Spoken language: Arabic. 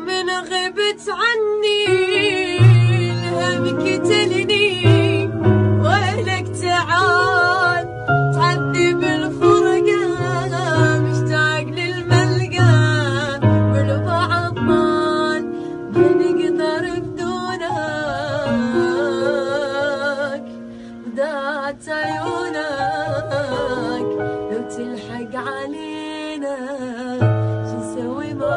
من غبت عني الهم قتلني، ويلك تعال تعذب الفرقة، مشتاق للملقى والبعض ضال ما نقدر بدونك، ودات عيونك لو تلحق علينا شو نسوي ما